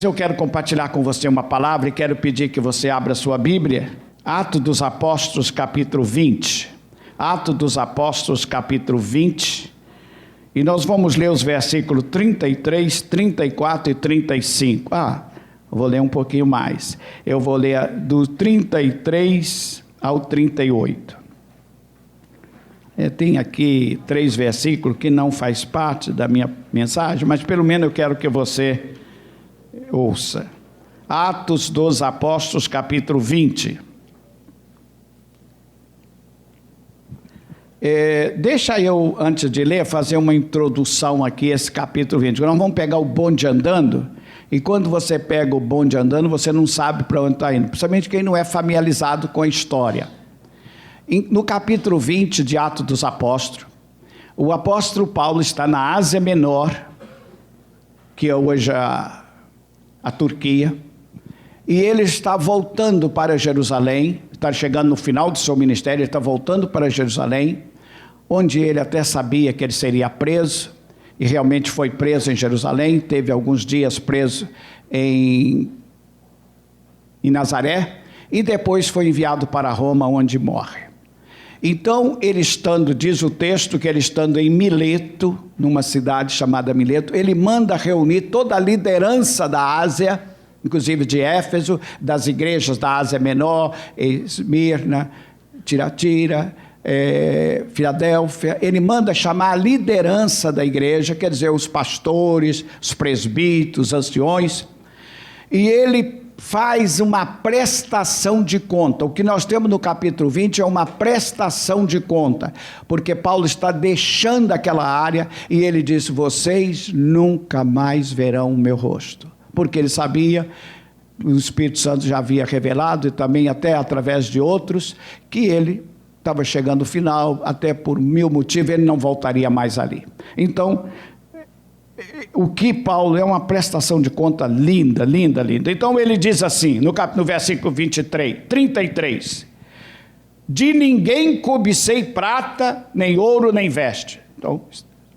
Eu quero compartilhar com você uma palavra e quero pedir que você abra sua Bíblia. Atos dos Apóstolos, capítulo 20. Atos dos Apóstolos, capítulo 20. E nós vamos ler os versículos 33, 34 e 35. Vou ler um pouquinho mais. Eu vou ler do 33 ao 38. Tem aqui 3 versículos que não faz parte da minha mensagem, mas pelo menos eu quero que você ouça. Atos dos Apóstolos, capítulo 20. Deixa eu, antes de ler, fazer uma introdução aqui a esse capítulo 20. Nós vamos pegar o bonde andando, e quando você pega o bonde andando, você não sabe para onde está indo, principalmente quem não é familiarizado com a história. No capítulo 20 de Atos dos Apóstolos, o apóstolo Paulo está na Ásia Menor, que é hoje a Turquia, e ele está voltando para Jerusalém, está chegando no final do seu ministério, ele está voltando para Jerusalém, onde ele até sabia que ele seria preso, e realmente foi preso em Jerusalém, teve alguns dias preso em Nazaré, e depois foi enviado para Roma, onde morre. Então, ele estando, diz o texto, que ele estando em Mileto, numa cidade chamada Mileto, ele manda reunir toda a liderança da Ásia, inclusive de Éfeso, das igrejas da Ásia Menor, Esmirna, Tiratira, Filadélfia. Ele manda chamar a liderança da igreja, quer dizer, os pastores, os presbíteros, os anciões, e ele faz uma prestação de conta. O que nós temos no capítulo 20 é uma prestação de conta, porque Paulo está deixando aquela área e ele diz: vocês nunca mais verão o meu rosto, porque ele sabia, o Espírito Santo já havia revelado, e também até através de outros, que ele estava chegando ao final, até por 1000 motivos ele não voltaria mais ali. Então, o que Paulo é uma prestação de conta linda, linda, linda. Então ele diz assim, no versículo 33, de ninguém cobicei prata, nem ouro, nem veste. Então,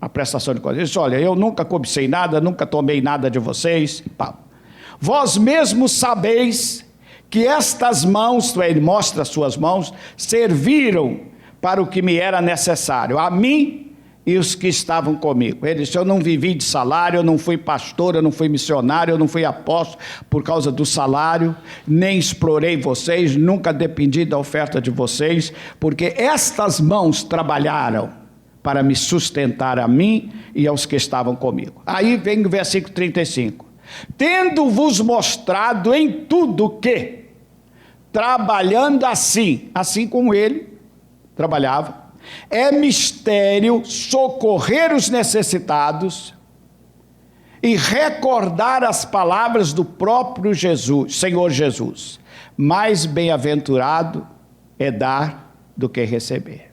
a prestação de conta. Ele diz: olha, eu nunca cobicei nada, nunca tomei nada de vocês. Vós mesmos sabeis que estas mãos, ele mostra as suas mãos, serviram para o que me era necessário, a mim e os que estavam comigo. Ele disse: eu não vivi de salário, eu não fui pastor, eu não fui missionário, eu não fui apóstolo por causa do salário, nem explorei vocês, nunca dependi da oferta de vocês, porque estas mãos trabalharam para me sustentar a mim e aos que estavam comigo. Aí vem o versículo 35. Tendo-vos mostrado em tudo que, trabalhando assim como ele trabalhava, é mistério socorrer os necessitados e recordar as palavras do próprio Jesus, Senhor Jesus. Mais bem-aventurado é dar do que receber.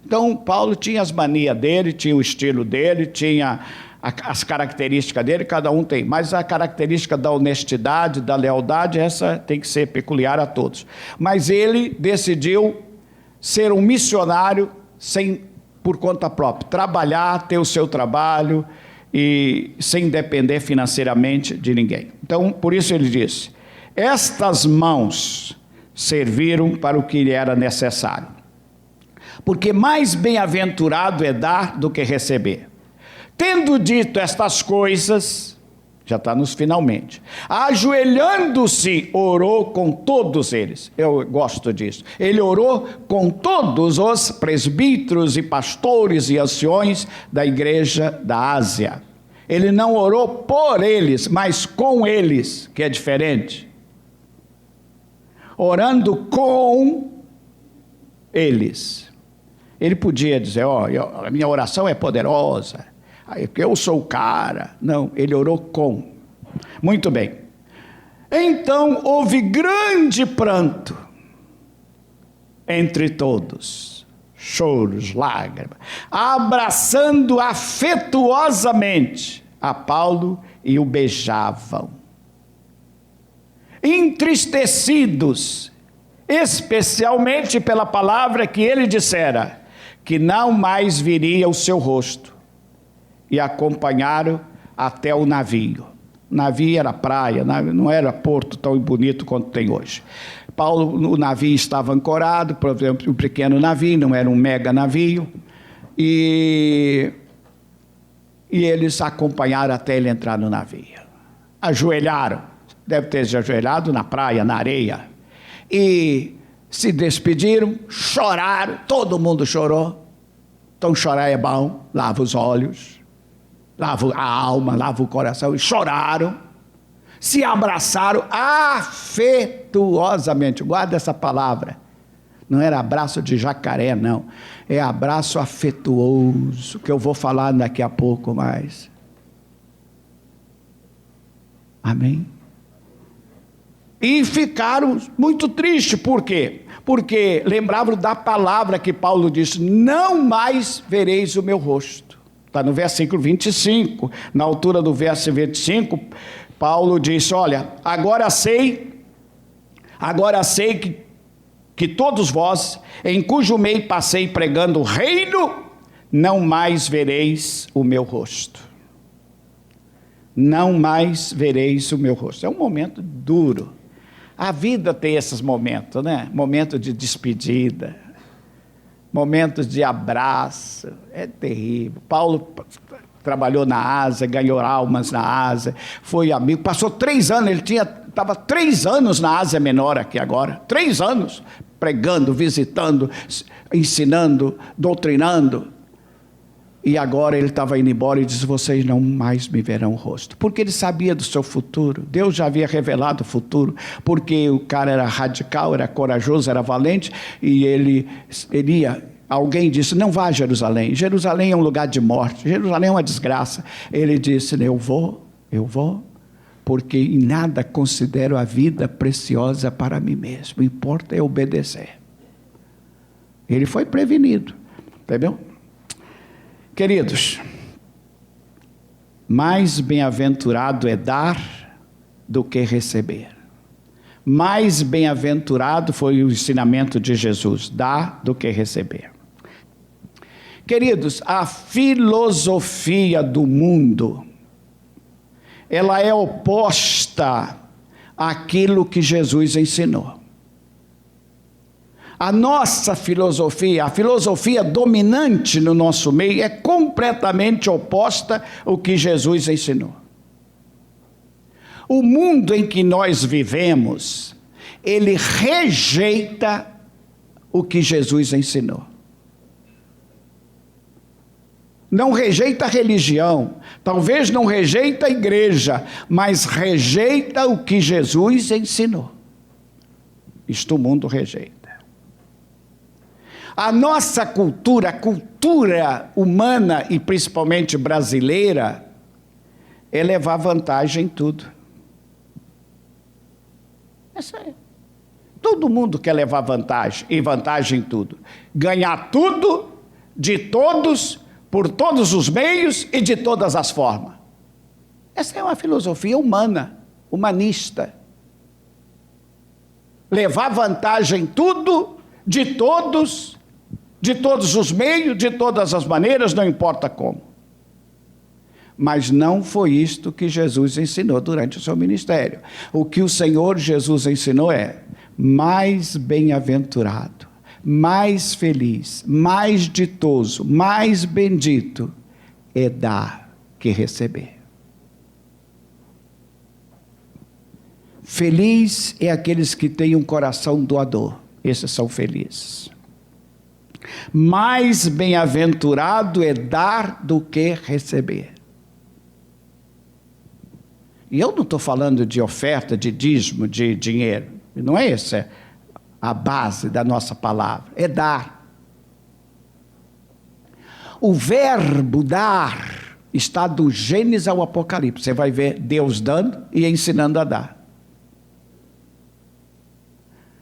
Então, Paulo tinha as manias dele, tinha o estilo dele, tinha as características dele, cada um tem, mas a característica da honestidade, da lealdade, essa tem que ser peculiar a todos. Mas ele decidiu ser um missionário por conta própria, trabalhar, ter o seu trabalho e sem depender financeiramente de ninguém. Então, por isso ele disse: estas mãos serviram para o que lhe era necessário, porque mais bem-aventurado é dar do que receber. Tendo dito estas coisas, já está nos finalmente, ajoelhando-se, orou com todos eles. Eu gosto disso. Ele orou com todos os presbíteros e pastores e anciões da igreja da Ásia. Ele não orou por eles, mas com eles, que é diferente. Orando com eles. Ele podia dizer: a minha oração é poderosa, porque eu sou o cara. Não, ele orou com. Muito bem. Então houve grande pranto entre todos, choros, lágrimas, abraçando afetuosamente a Paulo e o beijavam, entristecidos, especialmente pela palavra que ele dissera, que não mais viria o seu rosto, e acompanharam até o navio. Navio era praia, não era porto tão bonito quanto tem hoje. O navio estava ancorado, por exemplo, um pequeno navio, não era um mega navio, e eles acompanharam até ele entrar no navio. Ajoelharam, deve ter se ajoelhado na praia, na areia, e se despediram, choraram, todo mundo chorou. Então chorar é bom, lava os olhos, lava a alma, lava o coração, e choraram, se abraçaram afetuosamente. Guarda essa palavra, não era abraço de jacaré, não, é abraço afetuoso, que eu vou falar daqui a pouco mais. Amém? E ficaram muito tristes, por quê? Porque lembravam da palavra que Paulo disse: não mais vereis o meu rosto. Está no versículo 25, na altura do verso 25, Paulo disse: olha, agora sei que todos vós, em cujo meio passei pregando o reino, não mais vereis o meu rosto. Não mais vereis o meu rosto. É um momento duro. A vida tem esses momentos, né? Momento de despedida, momentos de abraço, é terrível. Paulo trabalhou na Ásia, ganhou almas na Ásia, foi amigo, passou 3 anos, ele estava 3 anos na Ásia Menor aqui agora, 3 anos, pregando, visitando, ensinando, doutrinando. E agora ele estava indo embora e disse: vocês não mais me verão o rosto. Porque ele sabia do seu futuro. Deus já havia revelado o futuro. Porque o cara era radical, era corajoso, era valente. E ele ia. Alguém disse: não vá a Jerusalém. Jerusalém é um lugar de morte. Jerusalém é uma desgraça. Ele disse: eu vou. Porque em nada considero a vida preciosa para mim mesmo. O importa é obedecer. Ele foi prevenido. Entendeu? Queridos, mais bem-aventurado é dar do que receber. Mais bem-aventurado foi o ensinamento de Jesus: dar do que receber. Queridos, a filosofia do mundo, ela é oposta àquilo que Jesus ensinou. A nossa filosofia, a filosofia dominante no nosso meio, é completamente oposta ao que Jesus ensinou. O mundo em que nós vivemos, ele rejeita o que Jesus ensinou. Não rejeita a religião, talvez não rejeita a igreja, mas rejeita o que Jesus ensinou. Isto o mundo rejeita. A nossa cultura, a cultura humana e principalmente brasileira, é levar vantagem em tudo. Todo mundo quer levar vantagem, e vantagem em tudo. Ganhar tudo, de todos, por todos os meios e de todas as formas. Essa é uma filosofia humana, humanista. Levar vantagem em tudo, de todos os meios, de todas as maneiras, não importa como. Mas não foi isto que Jesus ensinou durante o seu ministério. O que o Senhor Jesus ensinou é: mais bem-aventurado, mais feliz, mais ditoso, mais bendito é dar que receber. Feliz é aqueles que têm um coração doador. Esses são felizes. Mais bem-aventurado é dar do que receber. E eu não estou falando de oferta, de dízimo, de dinheiro. Não é essa a base da nossa palavra. É dar. O verbo dar está do Gênesis ao Apocalipse. Você vai ver Deus dando e ensinando a dar.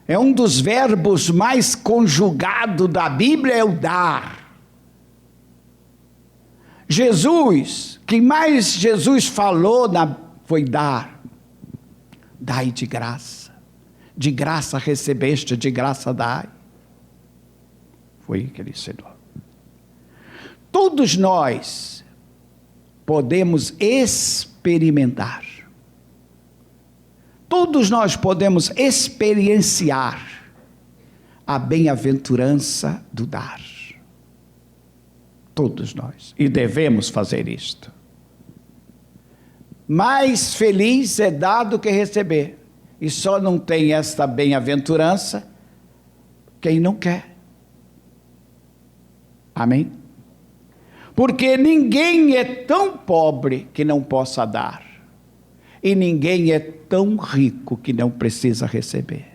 É um dos verbos mais conjugados da Bíblia, é o dar. Jesus, quem mais Jesus falou foi dar. Dai de graça recebeste, de graça dai. Foi o que ele ensinou. Todos nós podemos experimentar Todos nós podemos experienciar a bem-aventurança do dar. Todos nós. E devemos fazer isto. Mais feliz é dar do que receber. E só não tem esta bem-aventurança quem não quer. Amém? Porque ninguém é tão pobre que não possa dar. E ninguém é tão rico que não precisa receber.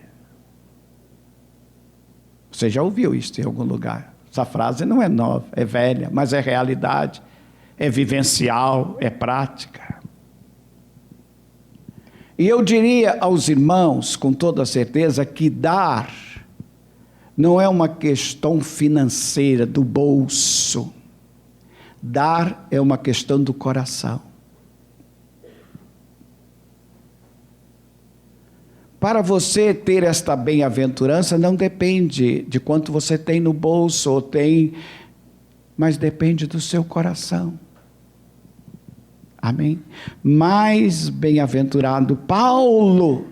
Você já ouviu isso em algum lugar? Essa frase não é nova, é velha, mas é realidade, é vivencial, é prática. E eu diria aos irmãos, com toda certeza, que dar não é uma questão financeira, do bolso. Dar é uma questão do coração. Para você ter esta bem-aventurança, não depende de quanto você tem no bolso, ou tem, mas depende do seu coração. Amém? Mais bem-aventurado, Paulo,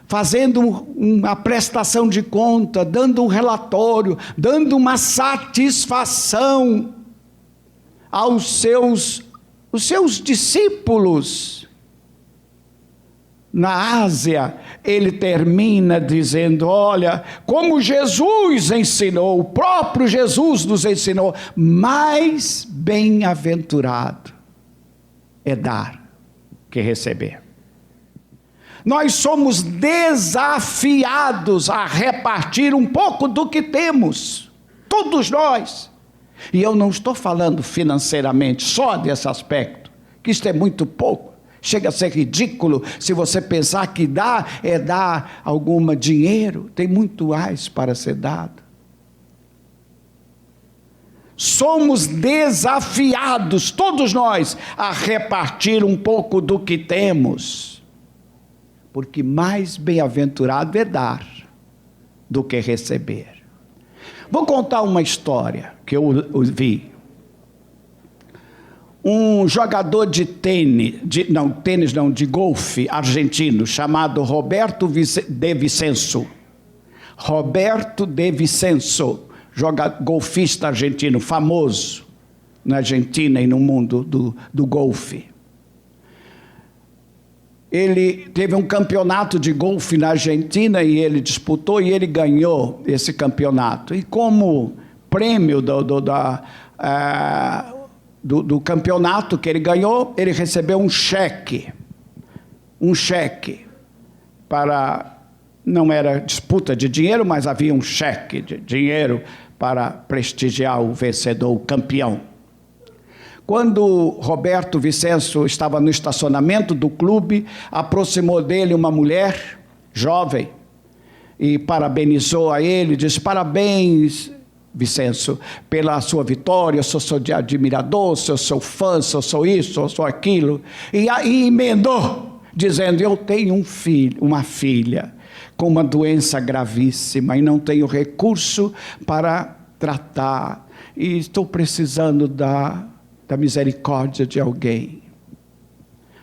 fazendo uma prestação de conta, dando um relatório, dando uma satisfação aos seus discípulos. Na Ásia, ele termina dizendo, olha, como Jesus ensinou, o próprio Jesus nos ensinou, mais bem-aventurado é dar que receber. Nós somos desafiados a repartir um pouco do que temos, todos nós. E eu não estou falando financeiramente, só desse aspecto, que isto é muito pouco. Chega a ser ridículo se você pensar que dar é dar algum dinheiro. Tem muito mais para ser dado. Somos desafiados, todos nós, a repartir um pouco do que temos. Porque mais bem-aventurado é dar do que receber. Vou contar uma história que eu vi. Um jogador de golfe argentino, chamado Roberto de Vicenço. Roberto de Vicenço, golfista argentino, famoso na Argentina e no mundo do golfe. Ele teve um campeonato de golfe na Argentina e ele disputou e ele ganhou esse campeonato. E como prêmio do campeonato que ele ganhou, ele recebeu um cheque para, não era disputa de dinheiro, mas havia um cheque de dinheiro para prestigiar o vencedor, o campeão. Quando Roberto Vicenço estava no estacionamento do clube, aproximou dele uma mulher jovem e parabenizou a ele, disse, parabéns, Vicenço, pela sua vitória, eu sou admirador, eu sou fã, eu sou isso, eu sou aquilo. E aí emendou, dizendo, eu tenho uma filha com uma doença gravíssima e não tenho recurso para tratar. E estou precisando da misericórdia de alguém.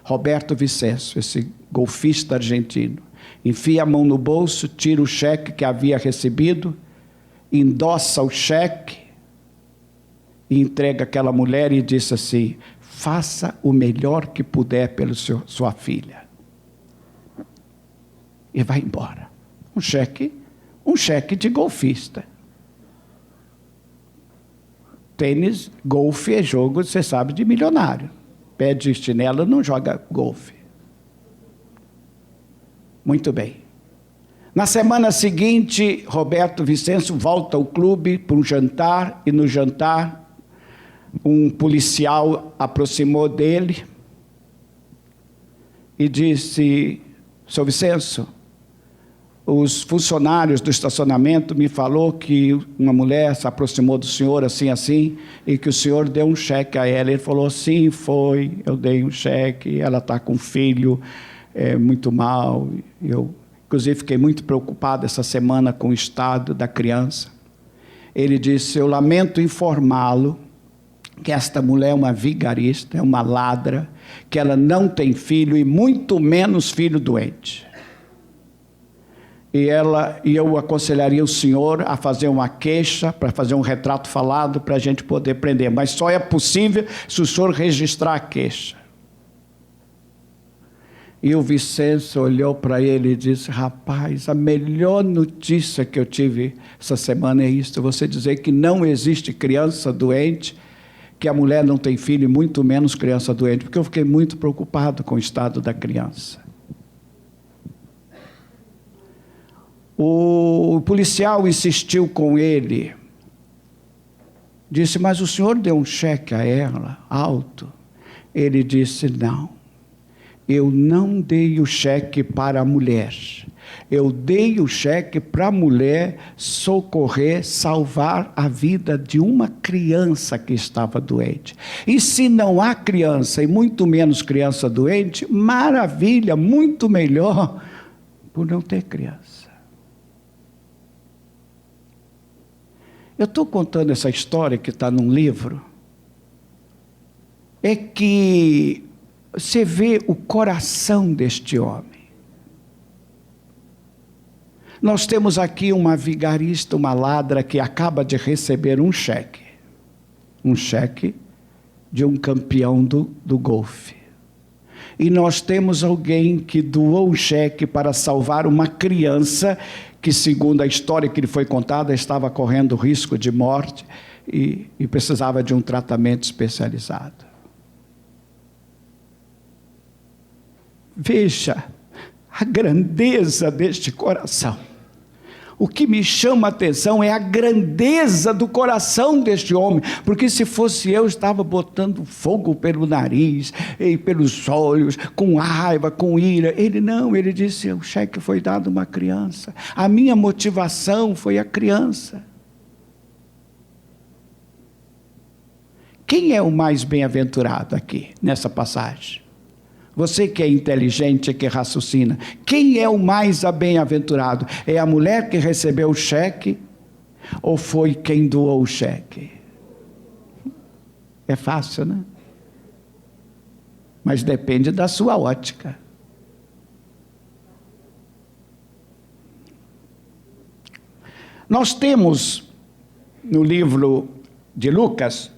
Roberto Vicenço, esse golfista argentino, enfia a mão no bolso, tira o cheque que havia recebido, endossa o cheque e entrega àquela mulher e disse assim, faça o melhor que puder pela sua filha. E vai embora. Um cheque de golfista. Tênis, golfe é jogo, você sabe, de milionário. Pé de chinelo não joga golfe. Muito bem. Na semana seguinte, Roberto Vicenço volta ao clube para um jantar, e no jantar, um policial aproximou dele e disse, seu Vicenço, os funcionários do estacionamento me falou que uma mulher se aproximou do senhor assim, assim, e que o senhor deu um cheque a ela. Ele falou, sim, foi, eu dei um cheque, ela está com um filho muito mal, eu inclusive fiquei muito preocupado essa semana com o estado da criança. Ele disse, eu lamento informá-lo, que esta mulher é uma vigarista, é uma ladra, que ela não tem filho e muito menos filho doente. E eu aconselharia o senhor a fazer uma queixa, para fazer um retrato falado, para a gente poder prender. Mas só é possível se o senhor registrar a queixa. E o Vicêncio olhou para ele e disse: rapaz, a melhor notícia que eu tive essa semana é isso, você dizer que não existe criança doente, que a mulher não tem filho e muito menos criança doente, porque eu fiquei muito preocupado com o estado da criança. O policial insistiu com ele, disse: mas o senhor deu um cheque a ela, alto? Ele disse: não, eu não dei o cheque para a mulher, eu dei o cheque para a mulher socorrer, salvar a vida de uma criança que estava doente. E se não há criança, e muito menos criança doente, maravilha, muito melhor por não ter criança. Eu estou contando essa história que está num livro, é que você vê o coração deste homem. Nós temos aqui uma vigarista, uma ladra, que acaba de receber um cheque de um campeão do golfe. E nós temos alguém que doou um cheque para salvar uma criança que, segundo a história que lhe foi contada, estava correndo risco de morte e precisava de um tratamento especializado. Veja a grandeza deste coração. O que me chama a atenção é a grandeza do coração deste homem, porque se fosse eu estava botando fogo pelo nariz e pelos olhos, com raiva, com ira. Ele não, ele disse: o cheque foi dado a uma criança, a minha motivação foi a criança. Quem é o mais bem-aventurado aqui, nessa passagem? Você que é inteligente, que raciocina, quem é o mais bem-aventurado? É a mulher que recebeu o cheque ou foi quem doou o cheque? É fácil, né? Mas depende da sua ótica. Nós temos no livro de Lucas,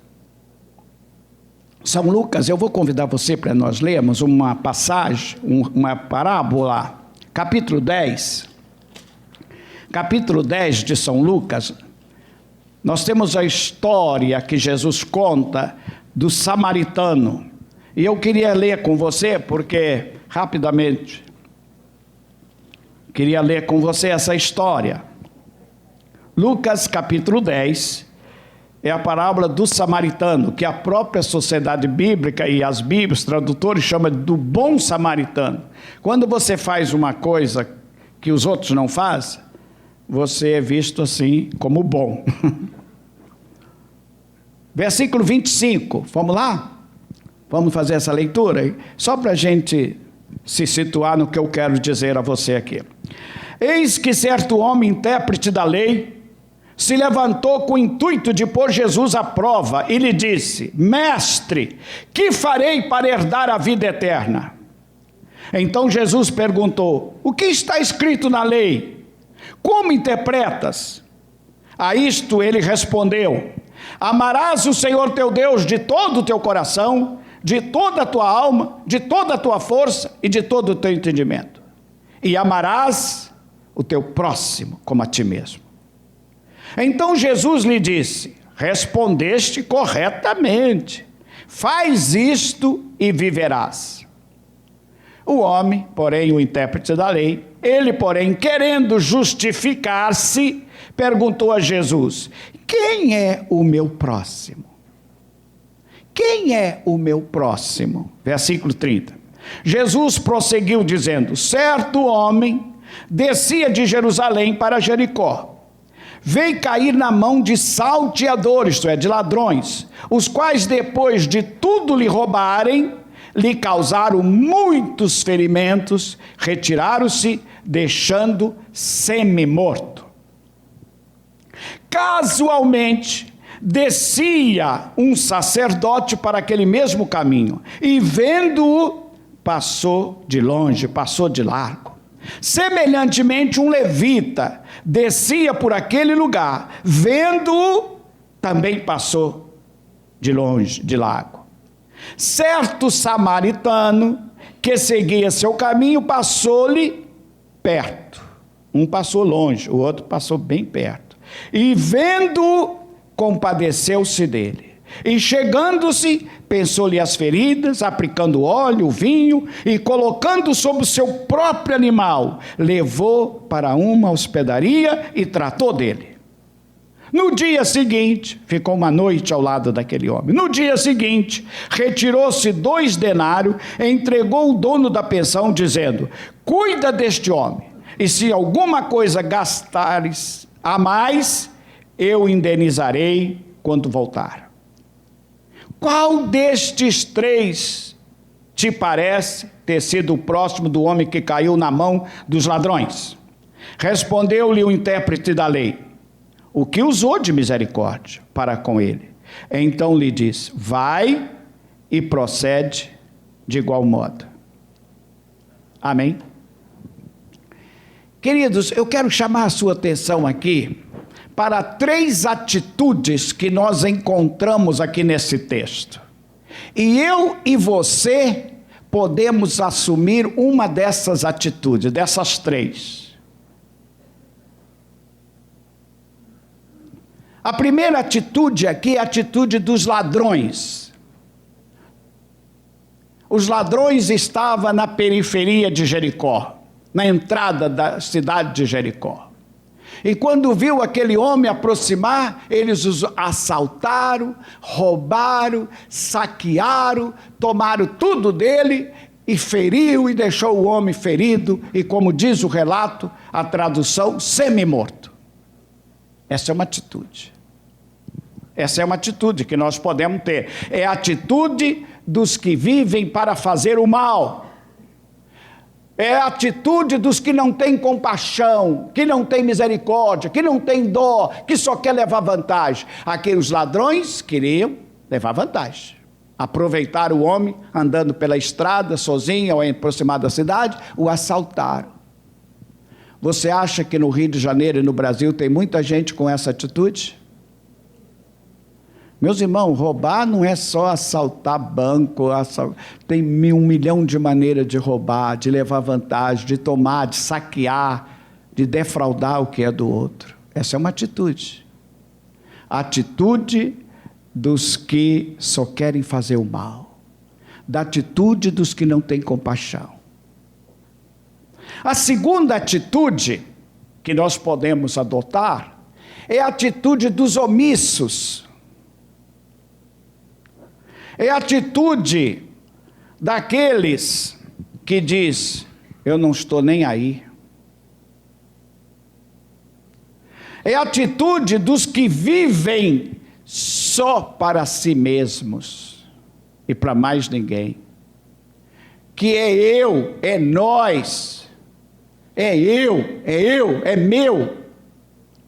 São Lucas, eu vou convidar você para nós lermos uma passagem, uma parábola, capítulo 10 de São Lucas. Nós temos a história que Jesus conta do samaritano, e eu queria ler com você, porque, rapidamente, queria ler com você essa história. Lucas capítulo 10, é a parábola do samaritano, que a própria sociedade bíblica e as bíblias, tradutores, chamam do bom samaritano. Quando você faz uma coisa que os outros não fazem, você é visto assim como bom. Versículo 25, vamos lá? Vamos fazer essa leitura? Só para a gente se situar no que eu quero dizer a você aqui. Eis que certo homem, intérprete da lei, se levantou com o intuito de pôr Jesus à prova e lhe disse: mestre, que farei para herdar a vida eterna? Então Jesus perguntou: o que está escrito na lei? Como interpretas? A isto ele respondeu: amarás o Senhor teu Deus de todo o teu coração, de toda a tua alma, de toda a tua força e de todo o teu entendimento. E amarás o teu próximo como a ti mesmo. Então Jesus lhe disse: respondeste corretamente, faz isto e viverás. O homem, porém, o intérprete da lei, ele, porém, querendo justificar-se, perguntou a Jesus: quem é o meu próximo? Quem é o meu próximo? Versículo 30. Jesus prosseguiu dizendo: certo homem descia de Jerusalém para Jericó, veio cair na mão de salteadores, isto é, de ladrões, os quais, depois de tudo lhe roubarem, lhe causaram muitos ferimentos, retiraram-se, deixando semi-morto. Casualmente, descia um sacerdote para aquele mesmo caminho, e vendo-o, passou de longe, passou de largo. Semelhantemente, um levita descia por aquele lugar, vendo-o, também passou de longe, de largo. Certo samaritano, que seguia seu caminho, passou-lhe perto. Um passou longe, o outro passou bem perto. E vendo-o, compadeceu-se dele. E chegando-se, pensou-lhe as feridas, aplicando óleo, vinho, e colocando sobre o seu próprio animal, levou para uma hospedaria e tratou dele. No dia seguinte, ficou uma noite ao lado daquele homem. No dia seguinte, retirou-se 2 denários, entregou o dono da pensão, dizendo: cuida deste homem, e se alguma coisa gastares a mais, eu indenizarei quando voltar. Qual destes 3 te parece ter sido o próximo do homem que caiu na mão dos ladrões? Respondeu-lhe o intérprete da lei: o que usou de misericórdia para com ele. Então lhe disse: vai e procede de igual modo. Amém? Queridos, eu quero chamar a sua atenção aqui para 3 atitudes que nós encontramos aqui nesse texto. E eu e você podemos assumir uma dessas atitudes, dessas 3. A primeira atitude aqui é a atitude dos ladrões. Os ladrões estavam na periferia de Jericó, na entrada da cidade de Jericó. E quando viu aquele homem aproximar, eles os assaltaram, roubaram, saquearam, tomaram tudo dele e feriu e deixou o homem ferido e, como diz o relato, a tradução, semi-morto. Essa é uma atitude. Essa é uma atitude que nós podemos ter. É a atitude dos que vivem para fazer o mal. É a atitude dos que não têm compaixão, que não têm misericórdia, que não têm dó, que só quer levar vantagem. Aqueles ladrões queriam levar vantagem. Aproveitaram o homem andando pela estrada, sozinho, ou aproximado da cidade, o assaltaram. Você acha que no Rio de Janeiro e no Brasil tem muita gente com essa atitude? Meus irmãos, roubar não é só assaltar banco, tem 1 milhão de maneiras de roubar, de levar vantagem, de tomar, de saquear, de defraudar o que é do outro. Essa é uma atitude. A atitude dos que só querem fazer o mal, da atitude dos que não têm compaixão. A segunda atitude que nós podemos adotar é a atitude dos omissos. É a atitude daqueles que diz: eu não estou nem aí. É a atitude dos que vivem só para si mesmos e para mais ninguém. Que é eu, é nós, é eu, é meu.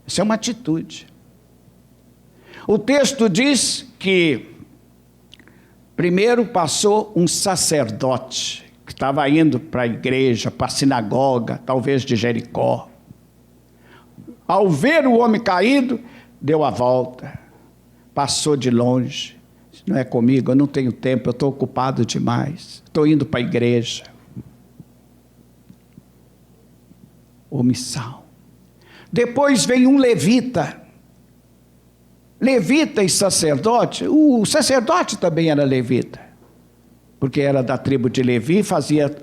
Isso é uma atitude. O texto diz que primeiro passou um sacerdote que estava indo para a igreja, para a sinagoga, talvez de Jericó. Ao ver o homem caído, deu a volta, passou de longe. Não é comigo, eu não tenho tempo, eu estou ocupado demais, estou indo para a igreja. Omissão. Depois vem um levita. Levita e sacerdote, o sacerdote também era levita, porque era da tribo de Levi,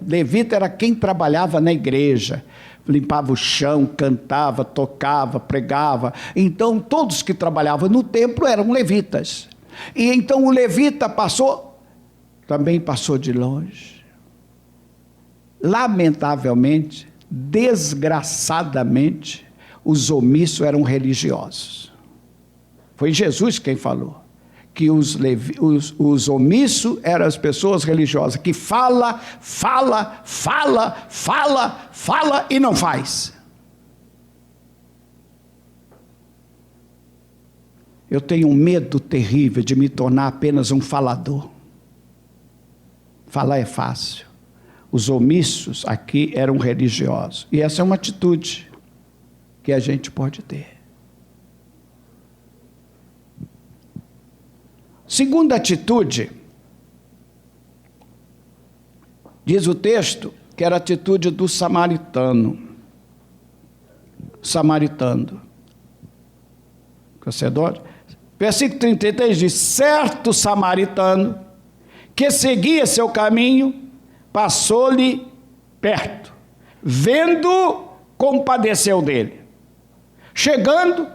levita era quem trabalhava na igreja, limpava o chão, cantava, tocava, pregava. Então todos que trabalhavam no templo eram levitas. E então o levita também passou de longe. Lamentavelmente, desgraçadamente, os omissos eram religiosos. Foi Jesus quem falou, que os omissos eram as pessoas religiosas, que fala e não faz. Eu tenho um medo terrível de me tornar apenas um falador. Falar é fácil. Os omissos aqui eram religiosos. E essa é uma atitude que a gente pode ter. Segunda atitude, diz o texto, que era a atitude do samaritano. Samaritano. Você adora? Versículo 33 diz: certo samaritano, que seguia seu caminho, passou-lhe perto. Vendo, compadeceu dele. Chegando,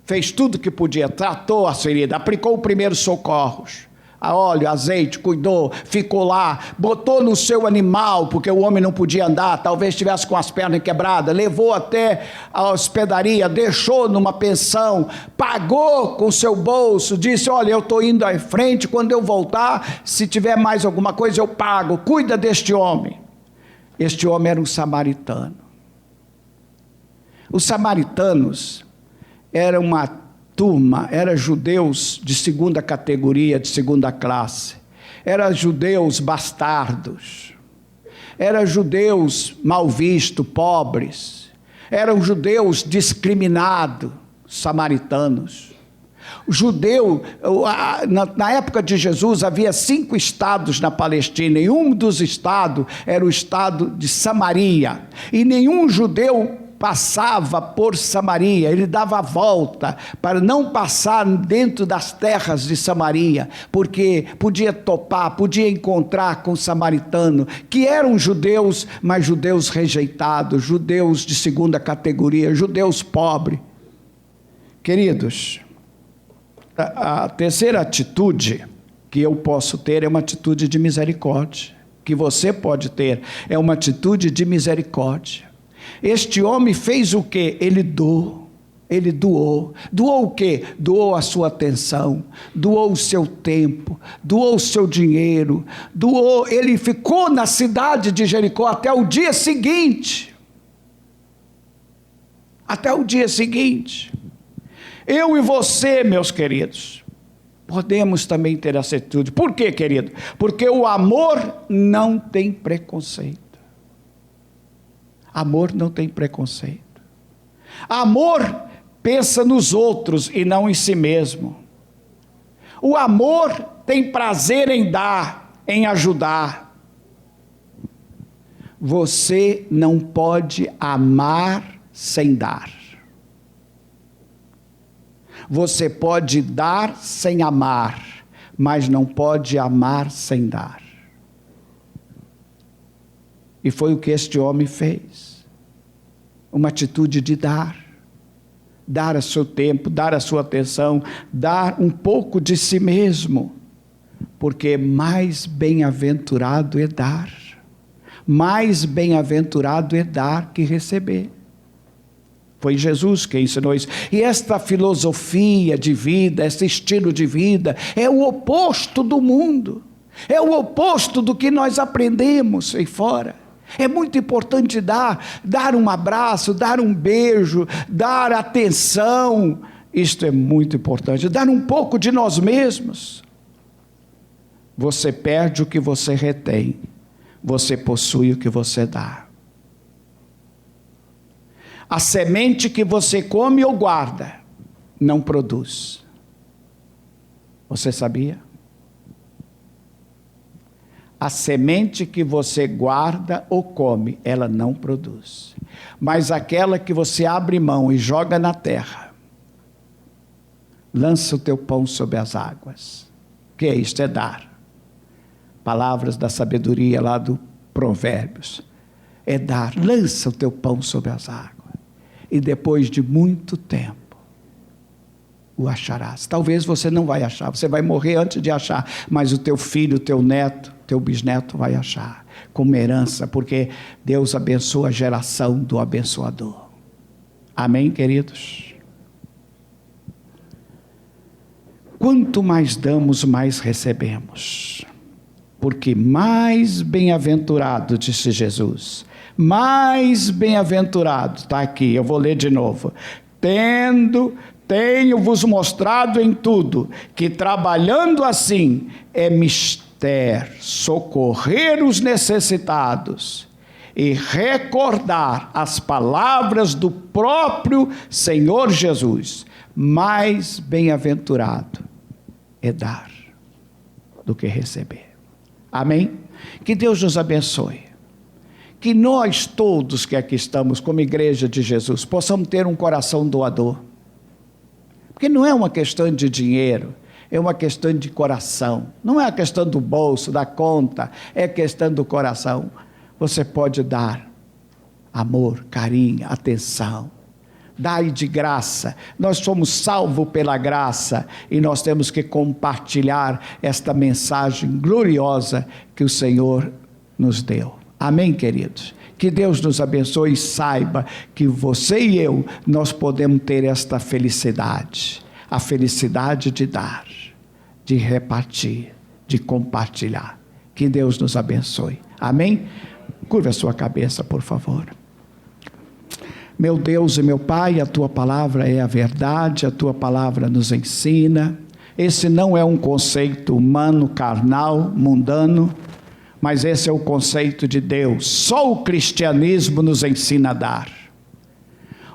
fez tudo que podia, tratou as feridas, aplicou os primeiros socorros. Óleo, azeite, cuidou, ficou lá, botou no seu animal, porque o homem não podia andar, talvez estivesse com as pernas quebradas, levou até a hospedaria, deixou numa pensão, pagou com seu bolso, disse: olha, eu estou indo à frente, quando eu voltar, se tiver mais alguma coisa eu pago, cuida deste homem. Este homem era um samaritano. Os samaritanos eram uma turma, eram judeus de segunda categoria, de segunda classe, eram judeus bastardos, eram judeus mal vistos, pobres, eram judeus discriminados, samaritanos. O judeu, na época de Jesus, havia 5 estados na Palestina, e um dos estados era o estado de Samaria, e nenhum judeu passava por Samaria, ele dava a volta para não passar dentro das terras de Samaria, porque podia topar, podia encontrar com o samaritano, que eram judeus, mas judeus rejeitados, judeus de segunda categoria, judeus pobres. Queridos, a terceira atitude que eu posso ter é uma atitude de misericórdia, que você pode ter, é uma atitude de misericórdia. Este homem fez o quê? Ele doou. Doou o quê? Doou a sua atenção, doou o seu tempo, doou o seu dinheiro, ele ficou na cidade de Jericó até o dia seguinte. Até o dia seguinte. Eu e você, meus queridos, podemos também ter essa atitude. Por quê, querido? Porque o amor não tem preconceito. Amor não tem preconceito. Amor pensa nos outros e não em si mesmo. O amor tem prazer em dar, em ajudar. Você não pode amar sem dar. Você pode dar sem amar, mas não pode amar sem dar. E foi o que este homem fez. Uma atitude de dar o seu tempo, dar a sua atenção, dar um pouco de si mesmo, porque mais bem-aventurado é dar, mais bem-aventurado é dar que receber. Foi Jesus que ensinou isso. E esta filosofia de vida, esse estilo de vida, é o oposto do mundo, é o oposto do que nós aprendemos aí fora. É muito importante dar um abraço, dar um beijo, dar atenção. Isto é muito importante. Dar um pouco de nós mesmos. Você perde o que você retém. Você possui o que você dá. A semente que você come ou guarda, não produz. Você sabia? A semente que você guarda ou come, ela não produz. Mas aquela que você abre mão e joga na terra, lança o teu pão sobre as águas. O que é isto? É dar. Palavras da sabedoria lá do Provérbios. É dar. Lança o teu pão sobre as águas. E depois de muito tempo, o acharás. Talvez você não vai achar, você vai morrer antes de achar, mas o teu filho, o teu neto, teu bisneto vai achar, como herança, porque Deus abençoa a geração do abençoador. Amém, queridos? Quanto mais damos, mais recebemos, porque mais bem-aventurado, disse Jesus, mais bem-aventurado, está aqui, eu vou ler de novo, tendo Tenho-vos mostrado em tudo que, trabalhando assim, é mister socorrer os necessitados e recordar as palavras do próprio Senhor Jesus. Mais bem-aventurado é dar do que receber. Amém? Que Deus nos abençoe. Que nós todos que aqui estamos como igreja de Jesus possamos ter um coração doador. Porque não é uma questão de dinheiro, é uma questão de coração. Não é a questão do bolso, da conta, é questão do coração. Você pode dar amor, carinho, atenção. Dai de graça. Nós somos salvos pela graça e nós temos que compartilhar esta mensagem gloriosa que o Senhor nos deu. Amém, queridos? Que Deus nos abençoe e saiba que você e eu, nós podemos ter esta felicidade. A felicidade de dar, de repartir, de compartilhar. Que Deus nos abençoe. Amém? Curva a sua cabeça, por favor. Meu Deus e meu Pai, a Tua palavra é a verdade, a Tua palavra nos ensina. Esse não é um conceito humano, carnal, mundano, mas esse é o conceito de Deus. Só o cristianismo nos ensina a dar.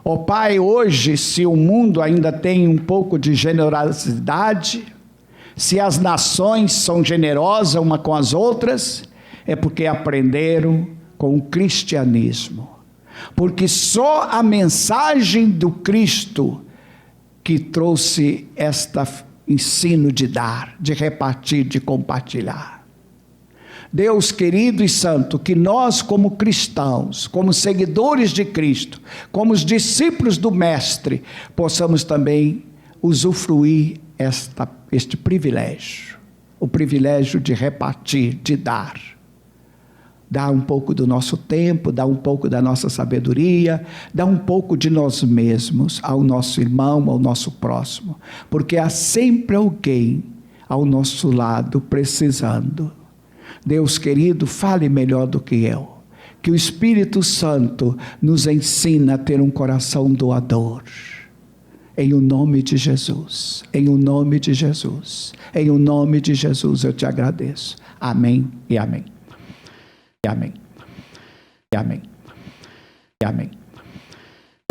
Ó Pai, hoje, se o mundo ainda tem um pouco de generosidade, se as nações são generosas umas com as outras, é porque aprenderam com o cristianismo. Porque só a mensagem do Cristo que trouxe este ensino de dar, de repartir, de compartilhar. Deus querido e santo, que nós como cristãos, como seguidores de Cristo, como os discípulos do Mestre, possamos também usufruir este privilégio, o privilégio de repartir, de dar. Dar um pouco do nosso tempo, dar um pouco da nossa sabedoria, dar um pouco de nós mesmos ao nosso irmão, ao nosso próximo, porque há sempre alguém ao nosso lado precisando. Deus querido, fale melhor do que eu, que o Espírito Santo nos ensina a ter um coração doador, em o nome de Jesus, em o nome de Jesus, em o nome de Jesus eu te agradeço. Amém e amém. Amém. Amém. Amém.